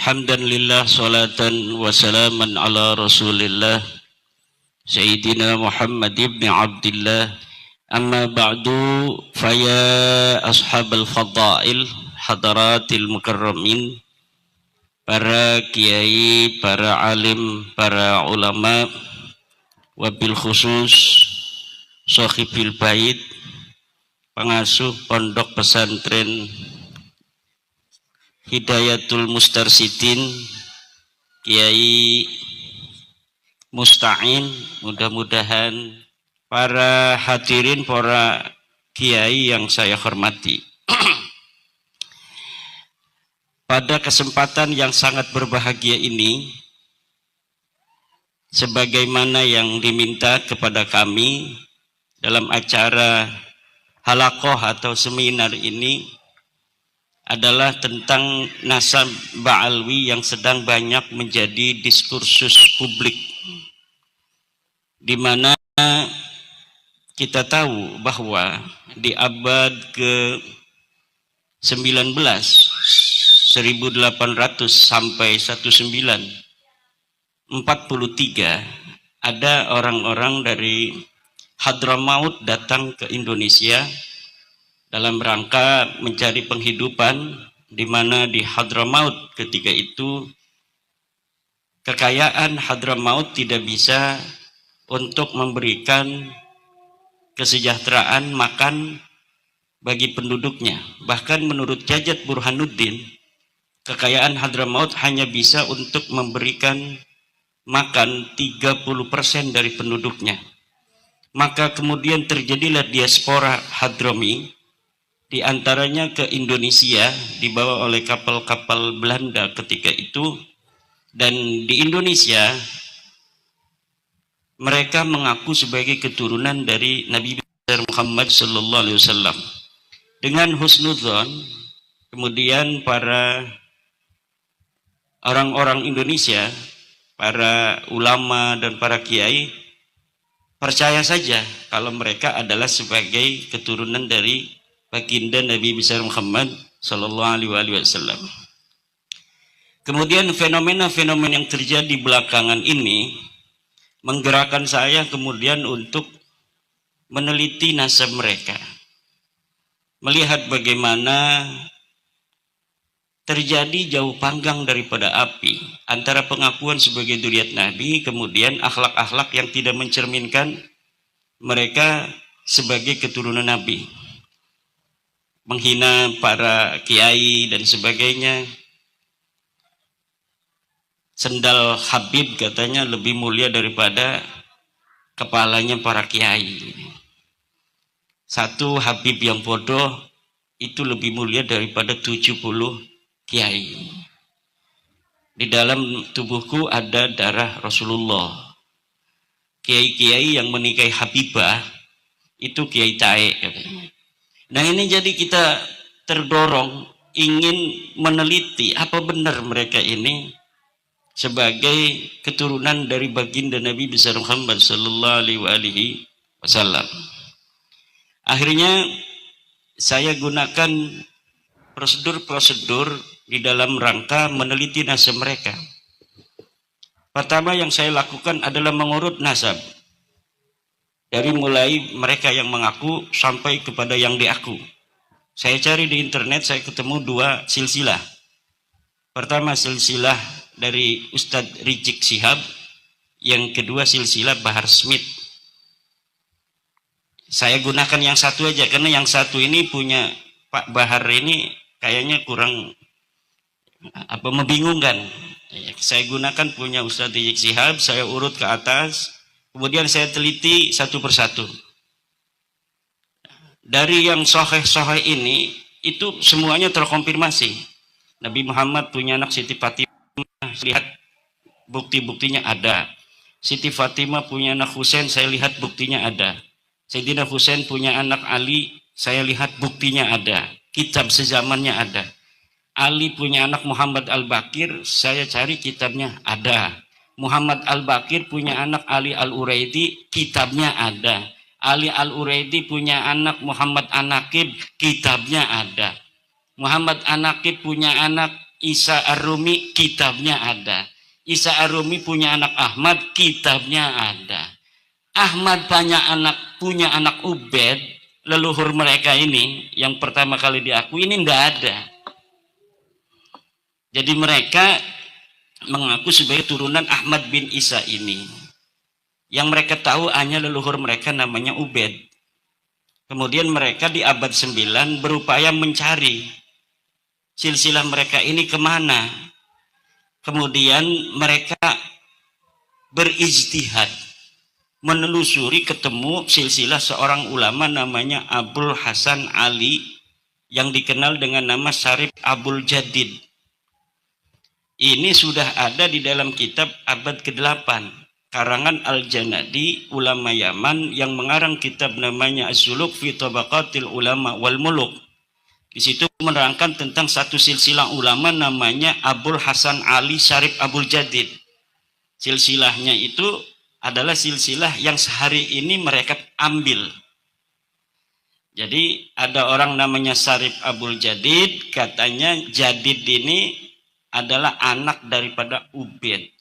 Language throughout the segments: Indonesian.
Hamdan lillah salatan wa salaman ala rasulillah Sayyidina Muhammad ibn Abdillah. Amma ba'du, faya ashabal fadail hadaratil mukarramin, para kiai, para alim, para ulama, wabil khusus sohibil bait, pengasuh pondok pesantren Hidayatul Mustarsidin, Kiai Musta'in. Mudah-mudahan para hadirin, para kiai yang saya hormati, pada kesempatan yang sangat berbahagia ini, sebagaimana yang diminta kepada kami dalam acara halakoh atau seminar ini, adalah tentang nasab Ba'alwi yang sedang banyak menjadi diskursus publik, di mana kita tahu bahwa di abad ke-19, 1800 sampai 1943, ada orang-orang dari Hadramaut datang ke Indonesia dalam rangka mencari penghidupan, di mana di Hadramaut ketika itu kekayaan Hadramaut tidak bisa untuk memberikan kesejahteraan makan bagi penduduknya. Bahkan menurut Jajat Burhanuddin, kekayaan Hadramaut hanya bisa untuk memberikan makan 30% dari penduduknya. Maka kemudian terjadilah diaspora Hadrami, di antaranya ke Indonesia, dibawa oleh kapal-kapal Belanda ketika itu. Dan di Indonesia mereka mengaku sebagai keturunan dari Nabi besar Muhammad sallallahu alaihi wasallam. Dengan husnudzon, kemudian para orang-orang Indonesia, para ulama dan para kiai percaya saja kalau mereka adalah sebagai keturunan dari baginda Nabi besar Muhammad sallallahu alaihi wasallam. Kemudian fenomena-fenomena yang terjadi belakangan ini menggerakkan saya kemudian untuk meneliti nasab mereka, melihat bagaimana terjadi jauh panggang daripada api antara pengakuan sebagai dzurriyyat Nabi, kemudian akhlak-akhlak yang tidak mencerminkan mereka sebagai keturunan Nabi, menghina para kiai dan sebagainya. Sendal Habib katanya lebih mulia daripada kepalanya para kiai. Satu Habib yang bodoh itu lebih mulia daripada 70 kiai. Di dalam tubuhku ada darah Rasulullah. Kiai-kiai yang menikahi Habibah itu kiai tae katanya. Nah, ini jadi kita terdorong ingin meneliti apa benar mereka ini sebagai keturunan dari baginda Nabi besar Muhammad sallallahu alaihi wasallam. Akhirnya saya gunakan prosedur-prosedur di dalam rangka meneliti nasab mereka. Pertama yang saya lakukan adalah mengurut nasab, dari mulai mereka yang mengaku sampai kepada yang diaku. Saya cari di internet, saya ketemu dua silsilah. Pertama silsilah dari Ustadz Rizik Syihab, yang kedua silsilah Bahar Smith. Saya gunakan yang satu aja, karena yang satu ini punya Pak Bahar ini kayaknya kurang membingungkan. Saya gunakan punya Ustadz Rizik Syihab, saya urut ke atas, kemudian saya teliti satu persatu. Dari yang sahih-sahih ini, itu semuanya terkonfirmasi. Nabi Muhammad punya anak Siti Fatimah, lihat bukti-buktinya ada. Siti Fatimah punya anak Husain, saya lihat buktinya ada. Sayyidina Husain punya anak Ali, saya lihat buktinya ada. Kitab sezamannya ada. Ali punya anak Muhammad Al-Bakir, saya cari kitabnya ada. Muhammad Al-Bakir punya anak Ali Al-Uraidi, kitabnya ada. Ali Al-Uraidi punya anak Muhammad An-Naqib, kitabnya ada. Muhammad An-Naqib punya anak Isa Ar-Rumi, kitabnya ada. Isa Ar-Rumi punya anak Ahmad, kitabnya ada. Ahmad punya anak Ubed, leluhur mereka ini yang pertama kali diakui ini enggak ada. Jadi mereka mengaku sebagai turunan Ahmad bin Isa ini. Yang mereka tahu hanya leluhur mereka namanya Ubed. Kemudian mereka di abad 9 berupaya mencari silsilah mereka ini kemana. Kemudian mereka berijtihad, menelusuri, ketemu silsilah seorang ulama namanya Abul Hasan Ali yang dikenal dengan nama Syarif Abul Jadid. Ini sudah ada di dalam kitab abad ke-8 karangan Al-Janadi, ulama Yaman, yang mengarang kitab namanya Az-Zuluk fi Tabaqatil Ulama wal Muluk. Di situ menerangkan tentang satu silsilah ulama namanya Abul Hasan Ali Syarif Abul Jadid. Silsilahnya itu adalah silsilah yang sehari ini mereka ambil. Jadi ada orang namanya Syarif Abul Jadid, katanya Jadid ini adalah anak daripada Ubed.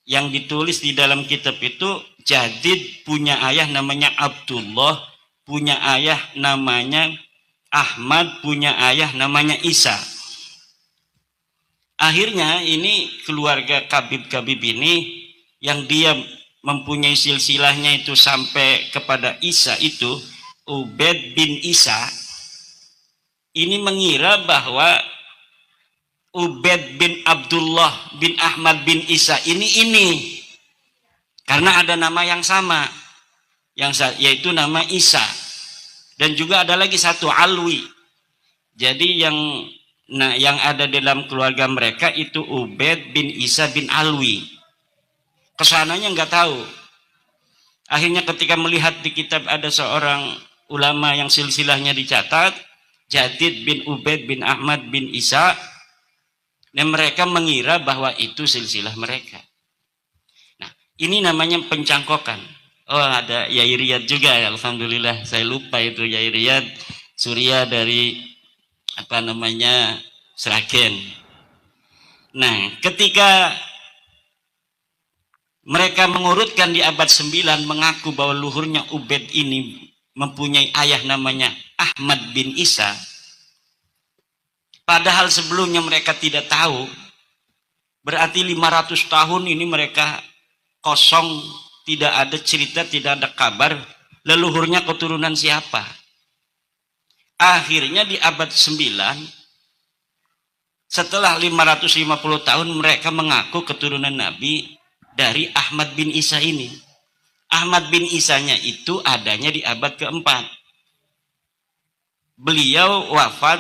Yang ditulis di dalam kitab itu, Jadid punya ayah namanya Abdullah, punya ayah namanya Ahmad, punya ayah namanya Isa. Akhirnya ini keluarga Kabib-Kabib ini yang dia mempunyai silsilahnya itu sampai kepada Isa itu, Ubed bin Isa, ini mengira bahwa Ubed bin Abdullah bin Ahmad bin Isa ini karena ada nama yang sama, yaitu nama Isa, dan juga ada lagi satu Alwi. Jadi yang ada dalam keluarga mereka itu Ubed bin Isa bin Alwi. Kesananya nggak tahu. Akhirnya ketika melihat di kitab ada seorang ulama yang silsilahnya dicatat, Jadid bin Ubed bin Ahmad bin Isa, dan mereka mengira bahwa itu silsilah mereka. Nah, ini namanya pencangkokan. Oh, ada Yai Riyad juga ya, alhamdulillah. Saya lupa itu Yai Riyad, Surya dari Sragen. Nah, ketika mereka mengurutkan di abad 9 mengaku bahwa luhurnya Ubed ini mempunyai ayah namanya Ahmad bin Isa, padahal sebelumnya mereka tidak tahu, berarti 500 tahun ini mereka kosong, tidak ada cerita, tidak ada kabar leluhurnya keturunan siapa. Akhirnya di abad 9, setelah 550 tahun mereka mengaku keturunan Nabi dari Ahmad bin Isa ini. Ahmad bin Isanya itu adanya di abad keempat. Beliau wafat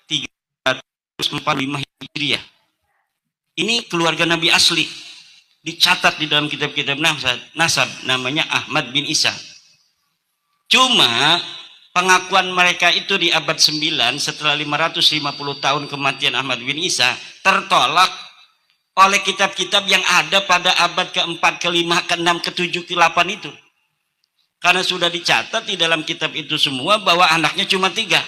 345 Hijriah. Ini keluarga Nabi asli. Dicatat di dalam kitab-kitab nasab namanya Ahmad bin Isa. Cuma pengakuan mereka itu di abad 9 setelah 550 tahun kematian Ahmad bin Isa tertolak oleh kitab-kitab yang ada pada abad keempat, kelima, keenam, ketujuh, ke-8 itu. Karena sudah dicatat di dalam kitab itu semua bahwa anaknya cuma 3.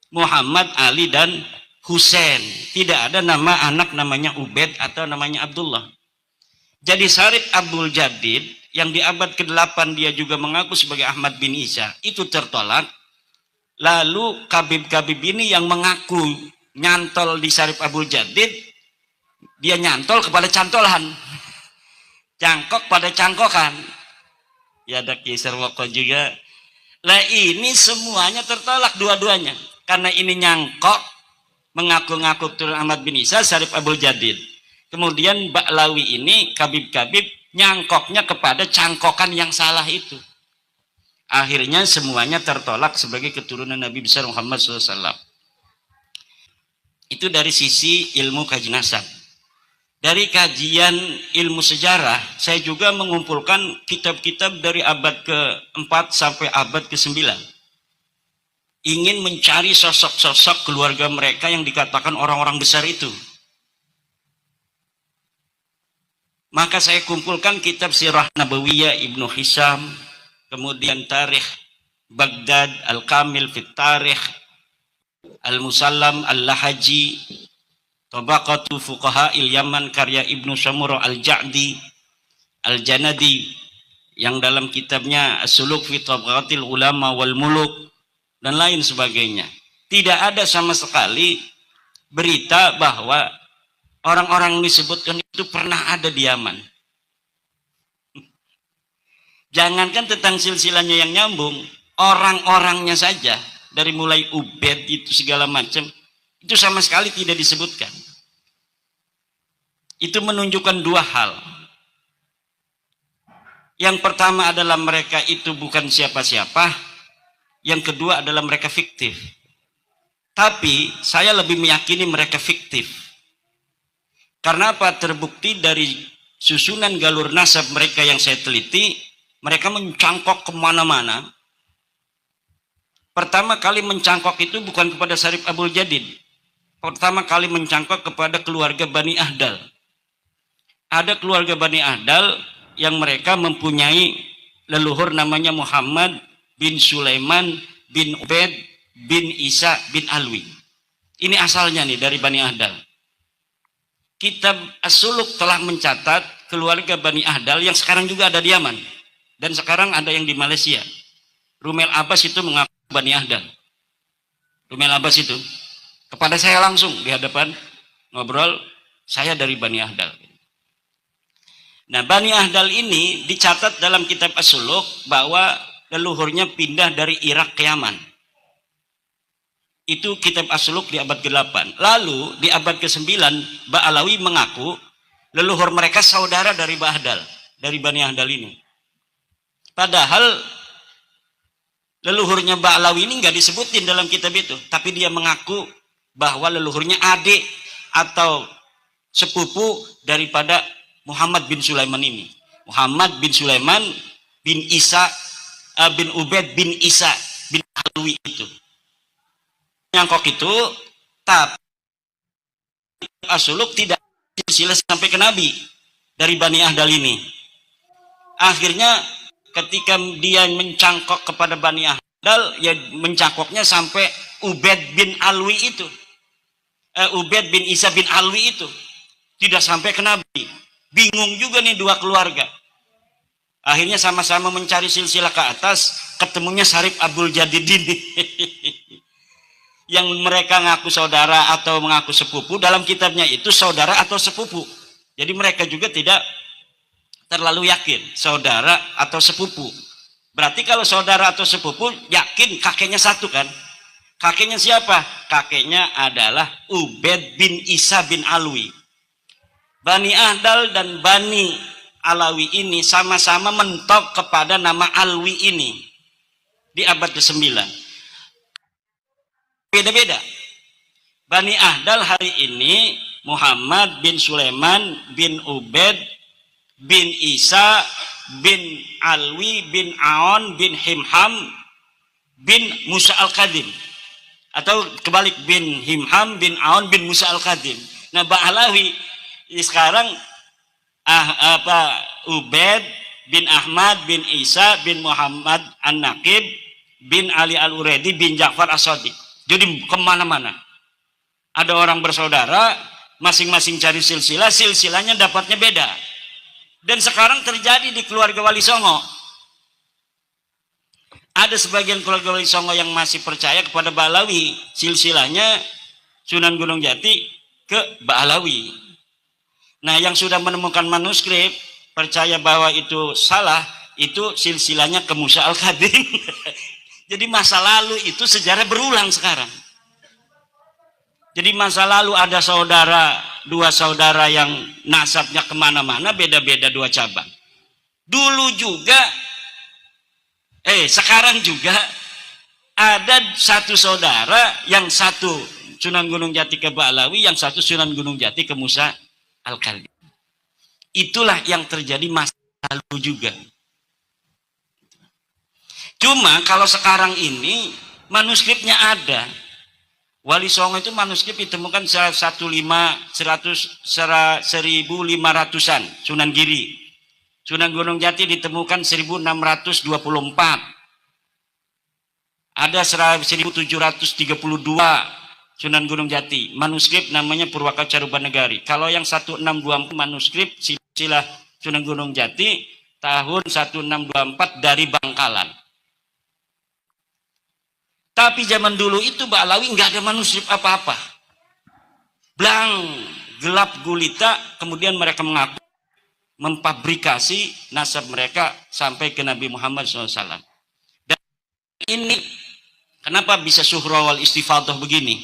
Muhammad, Ali, dan Husain. Tidak ada nama anak namanya Ubed atau namanya Abdullah. Jadi Syarif Abul Jadid yang di abad ke-8 dia juga mengaku sebagai Ahmad bin Isa, itu tertolak. Lalu Kabib-Kabib ini yang mengaku nyantol di Syarif Abul Jadid, dia nyantol kepada cantolan, cangkok pada cangkokan. Ya ada Kisar Wako juga. Lah ini semuanya tertolak dua-duanya. Karena ini nyangkok, mengaku-ngaku turun Ahmad bin Isa, Syarif Abul Jadid. Kemudian Ba'lawi ini, Kabib-Kabib, nyangkoknya kepada cangkokan yang salah itu. Akhirnya semuanya tertolak sebagai keturunan Nabi besar Muhammad SAW. Itu dari sisi ilmu kaji nasab. Dari kajian ilmu sejarah, saya juga mengumpulkan kitab-kitab dari abad ke-4 sampai abad ke-9. Ingin mencari sosok-sosok keluarga mereka yang dikatakan orang-orang besar itu. Maka saya kumpulkan kitab Sirah Nabawiyah Ibnu Hisham, kemudian Tarikh Baghdad, Al-Kamil fit Tarikh, Al-Musallam Al-Lahaji, Tabaqatu Fuqaha Il-Yaman karya Ibnu Samura Al-Ja'di Al-Janadi, yang dalam kitabnya As-Suluk fi Tabaqatil Ulama wal Muluk, dan lain sebagainya. Tidak ada sama sekali berita bahwa orang-orang disebutkan itu pernah ada di Yaman. Jangankan tentang silsilahnya yang nyambung, orang-orangnya saja, dari mulai Ubed itu segala macam, itu sama sekali tidak disebutkan. Itu menunjukkan dua hal. Yang pertama adalah mereka itu bukan siapa-siapa, yang kedua adalah mereka fiktif. Tapi saya lebih meyakini mereka fiktif. Karena apa? Terbukti dari susunan galur nasab mereka yang saya teliti, mereka mencangkok kemana-mana. Pertama kali mencangkok itu bukan kepada Syarif Abdul Jadid. Pertama kali mencangkok kepada keluarga Bani Ahdal. Ada keluarga Bani Ahdal yang mereka mempunyai leluhur namanya Muhammad bin Sulaiman bin Ubaid bin Isa bin Alwi. Ini asalnya nih dari Bani Ahdal. Kitab As-Suluk telah mencatat keluarga Bani Ahdal yang sekarang juga ada di Yaman. Dan sekarang ada yang di Malaysia. Rumel Abbas itu mengaku Bani Ahdal. Rumel Abbas itu kepada saya langsung di hadapan ngobrol, saya dari Bani Ahdal. Nah, Bani Ahdal ini dicatat dalam kitab As-Suluk bahwa leluhurnya pindah dari Irak ke Yaman. Itu kitab As-Suluk di abad ke-8. Lalu di abad ke-9 Ba'alawi mengaku leluhur mereka saudara dari Ba'ahdal, dari Bani Ahdal ini. Padahal leluhurnya Ba'alawi ini nggak disebutin dalam kitab itu, tapi dia mengaku bahwa leluhurnya adik atau sepupu daripada Muhammad bin Sulaiman ini. Muhammad bin Sulaiman bin Isa bin Ubaid bin Isa bin Alwi itu. Nyangkok itu, tapi As-Suluk tidak silsilah sampai ke Nabi dari Bani Ahdal ini. Akhirnya ketika dia mencangkok kepada Bani Ahdal, ya mencangkoknya sampai Ubaid bin Alwi itu. Ubaid bin Isa bin Alwi itu. Tidak sampai ke Nabi. Bingung juga nih dua keluarga. Akhirnya sama-sama mencari silsilah ke atas, ketemunya Syarif Abdul Jadid ini. Yang mereka ngaku saudara atau mengaku sepupu, dalam kitabnya itu saudara atau sepupu. Jadi mereka juga tidak terlalu yakin saudara atau sepupu. Berarti kalau saudara atau sepupu, yakin kakeknya satu kan? Kakeknya siapa? Kakeknya adalah Ubaid bin Isa bin Alwi. Bani Ahdal dan Bani Alawi ini sama-sama mentok kepada nama Alwi ini di abad ke-9. Beda-beda. Bani Ahdal hari ini Muhammad bin Sulaiman bin Ubaid bin Isa bin Alwi bin Aon bin Himham bin Musa Al-Qadim, atau kebalik, bin Himham bin Aon bin Musa Al-Qadim. Nah, Ba'alawi sekarang Ubaid bin Ahmad bin Isa bin Muhammad An-Naqib bin Ali Al-Uredi bin Ja'far As-Sadiq. Jadi kemana-mana ada orang bersaudara, masing-masing cari silsilah, silsilahnya dapatnya beda. Dan sekarang terjadi di keluarga Wali Songo. Ada sebagian keluarga Wali Songo yang masih percaya kepada Ba'alawi, silsilahnya Sunan Gunung Jati ke Ba'alawi. Nah, yang sudah menemukan manuskrip percaya bahwa itu salah, itu silsilahnya ke Musa Al-Qadim. Jadi masa lalu itu sejarah berulang sekarang. Jadi masa lalu ada dua saudara yang nasabnya kemana-mana, beda-beda dua cabang. Dulu juga, sekarang juga ada satu saudara, yang satu Sunan Gunung Jati ke Ba'alawi, yang satu Sunan Gunung Jati ke Musa Al-Qadim. Itulah yang terjadi masa lalu juga. Cuma kalau sekarang ini manuskripnya ada. Wali Songo itu manuskrip ditemukan 1500-an Sunan Giri. Sunan Gunung Jati ditemukan 1624. Ada 1732 Sunan Gunung Jati, manuskrip namanya Purwaka Carubanegari. Kalau yang 1624 manuskrip silsilah Sunan Gunung Jati tahun 1624 dari Bangkalan. Tapi zaman dulu itu Ba'alawi nggak ada manuskrip apa-apa. Blang, gelap gulita, kemudian mereka mengaku memfabrikasi nasab mereka sampai ke Nabi Muhammad SAW. Dan ini kenapa bisa suhra wal istifadah begini?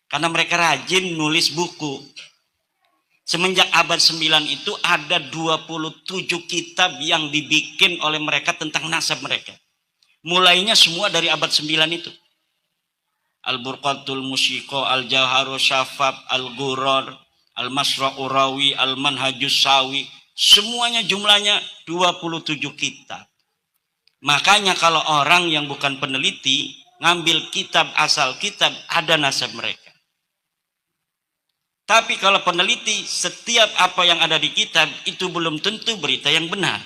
Karena mereka rajin nulis buku. Semenjak abad 9 itu ada 27 kitab yang dibikin oleh mereka tentang nasab mereka. Mulainya semua dari abad 9 itu. Al-Burqatul Musyiqo, Al-Jawharu Syafab, Al-Ghuror, Al-Masra'u Rawi, Al-Manhajus Sawi. Semuanya jumlahnya 27 kitab. Makanya kalau orang yang bukan peneliti ngambil kitab, asal kitab, ada nasab mereka. Tapi kalau peneliti, setiap apa yang ada di kitab itu belum tentu berita yang benar.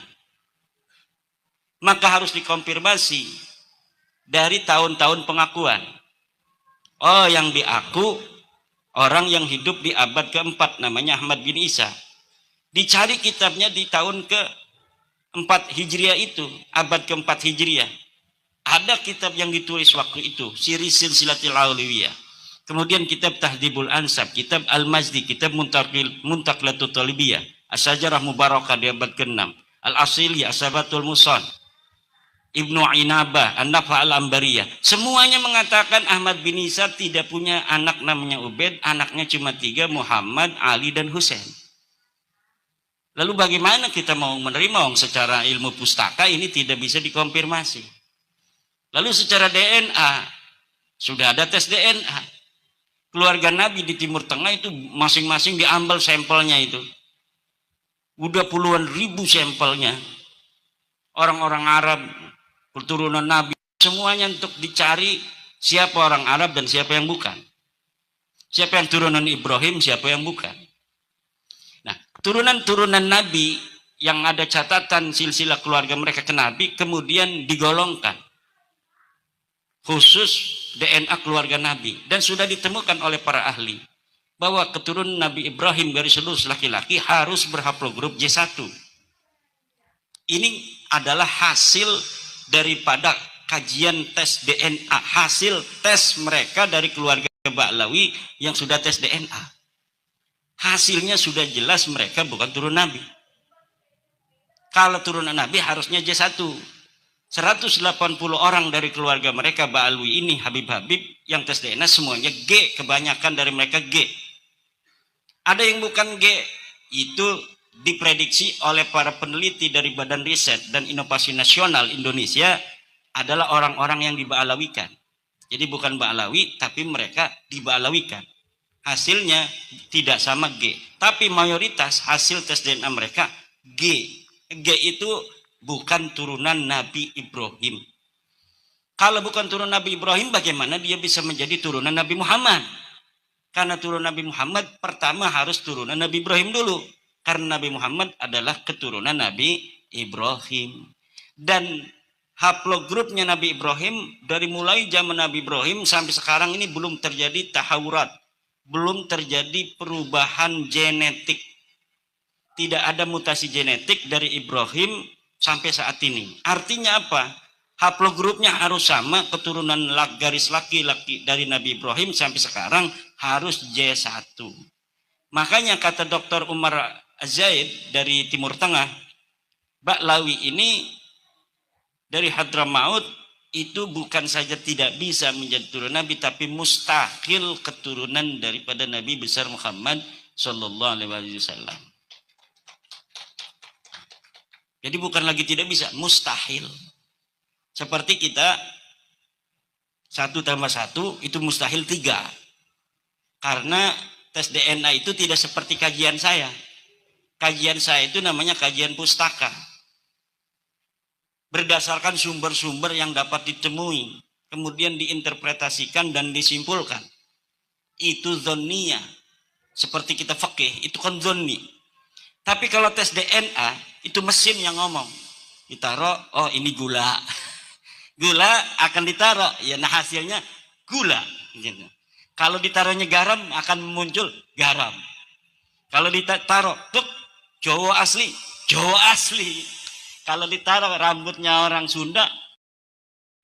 Maka harus dikonfirmasi dari tahun-tahun pengakuan. Oh, yang diaku orang yang hidup di abad keempat namanya Ahmad bin Isa. Dicari kitabnya di tahun ke-4 Hijriah itu, abad ke-4 Hijriah. Ada kitab yang ditulis waktu itu, Siri Silsilatil Aulawiyah. Kemudian kitab Tahdhibul Ansab, kitab Al-Mazdi, kitab Muntaqilatut Talibiyah, As-Sajarah Mubarakah di abad ke-6, Al-Asili, Asabatul Musan, Ibnu Inabah, An-Nafa Al-Ambariyah. Semuanya mengatakan Ahmad bin Isa tidak punya anak namanya Ubaid, anaknya cuma 3, Muhammad, Ali, dan Husain. Lalu bagaimana kita mau menerima secara ilmu pustaka ini tidak bisa dikonfirmasi. Lalu secara DNA, sudah ada tes DNA. Keluarga Nabi di Timur Tengah itu masing-masing diambil sampelnya itu. Udah puluhan ribu sampelnya. Orang-orang Arab, keturunan Nabi, semuanya untuk dicari siapa orang Arab dan siapa yang bukan. Siapa yang turunan Ibrahim, siapa yang bukan. Nah, turunan-turunan Nabi yang ada catatan silsilah keluarga mereka ke Nabi, kemudian digolongkan. Khusus DNA keluarga Nabi. Dan sudah ditemukan oleh para ahli bahwa keturunan Nabi Ibrahim garis lurus laki-laki harus berhaplogrup J1. Ini adalah hasil daripada kajian tes DNA, hasil tes mereka dari keluarga Ba'alawi yang sudah tes DNA. Hasilnya sudah jelas mereka bukan turunan Nabi. Kalau turunan Nabi harusnya J1. 180 orang dari keluarga mereka Ba'alawi ini, Habib-Habib yang tes DNA semuanya G, kebanyakan dari mereka G. Ada yang bukan G, itu diprediksi oleh para peneliti dari Badan Riset dan Inovasi Nasional Indonesia adalah orang-orang yang diba'alawikan. Jadi bukan Ba'alawi, tapi mereka diba'alawikan. Hasilnya tidak sama G. Tapi mayoritas hasil tes DNA mereka G. G itu bukan turunan Nabi Ibrahim. Kalau bukan turunan Nabi Ibrahim, bagaimana dia bisa menjadi turunan Nabi Muhammad? Karena turunan Nabi Muhammad pertama harus turunan Nabi Ibrahim dulu. Karena Nabi Muhammad adalah keturunan Nabi Ibrahim. Dan haplogrupnya Nabi Ibrahim, dari mulai zaman Nabi Ibrahim sampai sekarang ini belum terjadi tahawurat. Belum terjadi perubahan genetik. Tidak ada mutasi genetik dari Ibrahim sampai saat ini. Artinya apa? Haplogrupnya harus sama, keturunan garis laki-laki dari Nabi Ibrahim sampai sekarang harus J1. Makanya kata Dr. Umar Zaid dari Timur Tengah, Ba'alawi ini dari Hadramaut itu bukan saja tidak bisa menjadi turunan Nabi, tapi mustahil keturunan daripada Nabi besar Muhammad Sallallahu Alaihi Wasallam. Jadi bukan lagi tidak bisa, mustahil. Seperti kita 1 tambah 1 itu mustahil 3. Karena tes DNA itu tidak seperti kajian saya. Kajian saya itu namanya kajian pustaka. Berdasarkan sumber-sumber yang dapat ditemui. Kemudian diinterpretasikan dan disimpulkan. Itu dzonniyah. Seperti kita fikih, itu kan dzonni. Tapi kalau tes DNA, itu mesin yang ngomong. Ditaruh, oh ini gula. Gula akan ditaruh, ya nah hasilnya gula. Gitu. Kalau ditaruhnya garam akan muncul garam. Kalau ditaruh tuk Jawa asli, Jawa asli. Kalau ditaruh rambutnya orang Sunda,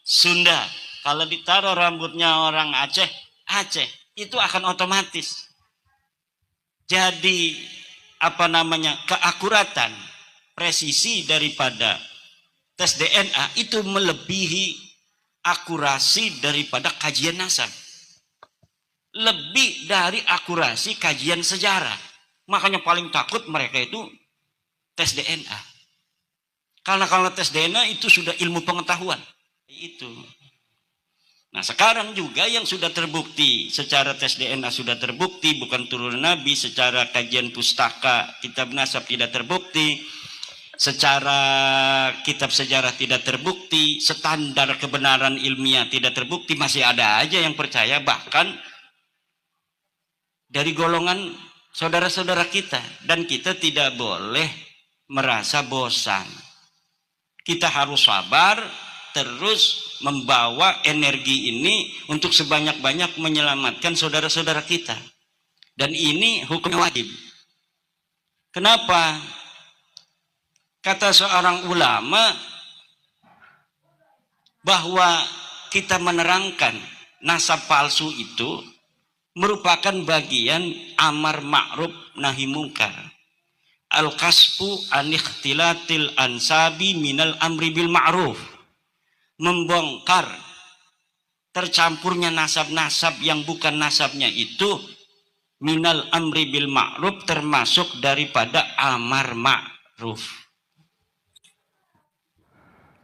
Sunda. Kalau ditaruh rambutnya orang Aceh, Aceh. Itu akan otomatis. Jadi apa namanya keakuratan, presisi daripada tes DNA itu melebihi akurasi daripada kajian nasab. Lebih dari akurasi kajian sejarah. Makanya paling takut mereka itu tes DNA. Karena kalau tes DNA itu sudah ilmu pengetahuan. Itu. Nah sekarang juga yang sudah terbukti secara tes DNA sudah terbukti bukan turunan Nabi, secara kajian pustaka kitab nasab tidak terbukti, secara kitab sejarah tidak terbukti, standar kebenaran ilmiah tidak terbukti, masih ada aja yang percaya, bahkan dari golongan saudara-saudara kita. Dan kita tidak boleh merasa bosan, kita harus sabar terus membawa energi ini untuk sebanyak-banyak menyelamatkan saudara-saudara kita. Dan ini hukum wajib. Kenapa? Kata seorang ulama bahwa kita menerangkan nasab palsu itu merupakan bagian amar ma'ruf nahi mungkar. Al-kasfu an ikhtilatil ansabi minal amri bil ma'ruf. Membongkar tercampurnya nasab-nasab yang bukan nasabnya itu minal amri bil ma'ruf, termasuk daripada amar ma'ruf.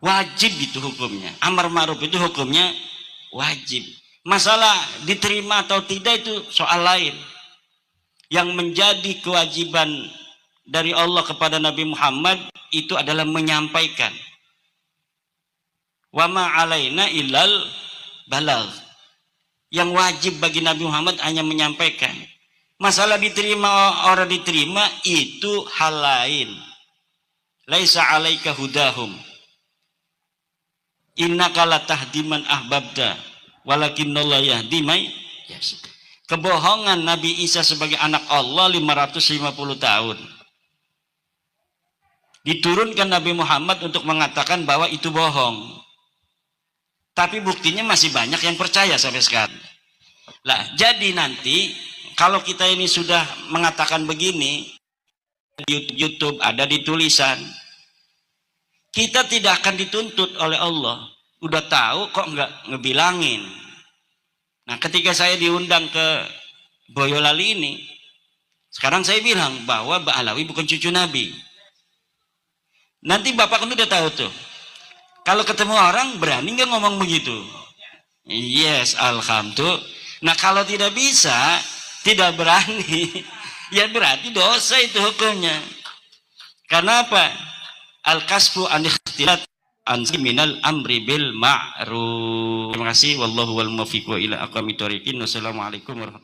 Wajib itu hukumnya. Amar ma'ruf itu hukumnya wajib. Masalah diterima atau tidak itu soal lain. Yang menjadi kewajiban dari Allah kepada Nabi Muhammad itu adalah menyampaikan. Wa ma alaina illal balagh. Yang wajib bagi Nabi Muhammad hanya menyampaikan. Masalah diterima orang diterima itu hal lain. Laisa alaika hudahum. Innaka latahdi man ahbabta walakinnallaha yahdi may yasha. Kebohongan Nabi Isa sebagai anak Allah 550 tahun. Diturunkan Nabi Muhammad untuk mengatakan bahwa itu bohong. Tapi buktinya masih banyak yang percaya sampai sekarang. Lah, jadi nanti kalau kita ini sudah mengatakan begini, di YouTube ada di tulisan, kita tidak akan dituntut oleh Allah. Udah tahu kok nggak ngebilangin. Nah, ketika saya diundang ke Boyolali ini, sekarang saya bilang bahwa Mbak Alawi bukan cucu Nabi. Nanti Bapak kan udah tahu tuh. Kalau ketemu orang berani nggak ngomong begitu? Yes, alhamdulillah. Nah kalau tidak bisa, tidak berani, ya berarti dosa itu hukumnya. Karena apa? Al-kasfu an ikhtilat an minal amri bil ma'ruf. Terima kasih. Wallahu wal muwaffiq ila aqwamit thoriqin. Wassalamualaikum warahmatullahi wabarakatuh.